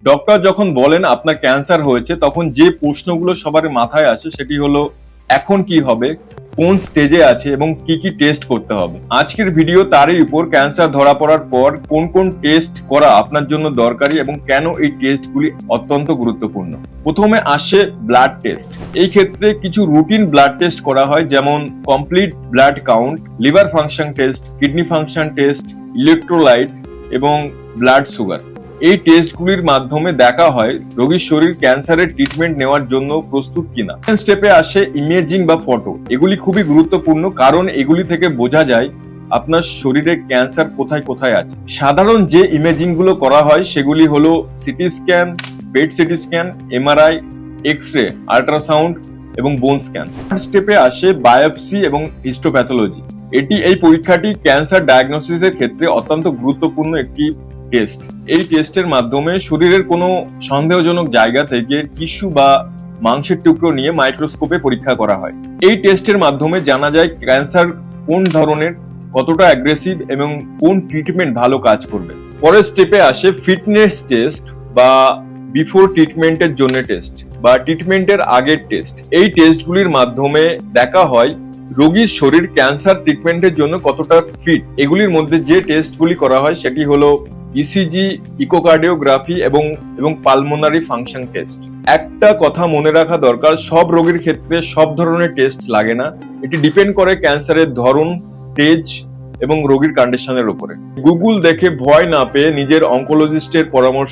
Doctor যখন বলেন আপনার ক্যান্সার হয়েছে, তখন যে প্রশ্নগুলো সবার মাথায় আসে সেটি হলো এখন কি হবে, কোন স্টেজে আছে এবং কি কি টেস্ট করতে হবে। আজকের ভিডিও তারই উপর, ক্যান্সার ধরা পড়ার পর কোন কোন টেস্ট করা আপনার জন্য দরকারি এবং কেন এই টেস্টগুলি অত্যন্ত গুরুত্বপূর্ণ। প্রথমে আসে ব্লাড টেস্ট। এই ক্ষেত্রে কিছু রুটিন ব্লাড টেস্ট করা হয়, যেমন complete blood count, liver function test, kidney function test, electrolyte এবং ব্লাড সুগার। এই টেস্টগুলির মাধ্যমে দেখা হয় রোগীর শরীর ক্যান্সারের ট্রিটমেন্ট নেওয়ার জন্য প্রস্তুত কিনা। সেকেন্ড স্টেপে আসে ইমেজিং বা ফটো। এগুলি খুবই গুরুত্বপূর্ণ, কারণ এগুলি থেকে বোঝা যায় আপনার শরীরে ক্যান্সার কোথায় কোথায় আছে। সাধারণ যে ইমেজিং গুলো করা হয় সেগুলি হলো CT scan, PET CT scan, MRI, X ray, ultrasound এবং বোন স্ক্যান। থার্ড স্টেপে আসে বায়োপসি এবং হিস্টোপ্যাথোলজি। এই পরীক্ষাটি ক্যান্সার ডায়াগনোসিসের ক্ষেত্রে অত্যন্ত গুরুত্বপূর্ণ একটি টেস্ট। এই টেস্টের মাধ্যমে শরীরের কোনো সন্দেহজনক জায়গা থেকে টিস্যু বা মাংসের টুকরো নিয়ে মাইক্রোস্কোপে পরীক্ষা করা হয়। এই টেস্টের মাধ্যমে জানা যায় ক্যান্সার কোন ধরনের, কতটা অ্যাগ্রেসিভ এবং কোন ট্রিটমেন্ট ভালো কাজ করবে। পরের স্টেপে আসে ফিটনেস টেস্ট বা বিফোর ট্রিটমেন্টের জন্য টেস্ট বা ট্রিটমেন্টের আগের টেস্ট। এই টেস্টগুলির মাধ্যমে দেখা হয় রোগীর শরীর ক্যান্সার ট্রিটমেন্টের জন্য কতটা ফিট। এগুলির মধ্যে যে টেস্টগুলি করা হয় সেটি হলো ইসিজি, ইকোকার্ডিওগ্রাফি এবং পালমোনারি ফাংশন টেস্ট। একটা কথা মনে রাখা দরকার, সব রোগীর ক্ষেত্রে সব ধরনের টেস্ট লাগে না। এটি ডিপেন্ড করে ক্যান্সারের ধরন, স্টেজ এবং রোগীর কন্ডিশনের উপরে। গুগল দেখে ভয় না পেয়ে নিজের অনকোলজিস্টের পরামর্শ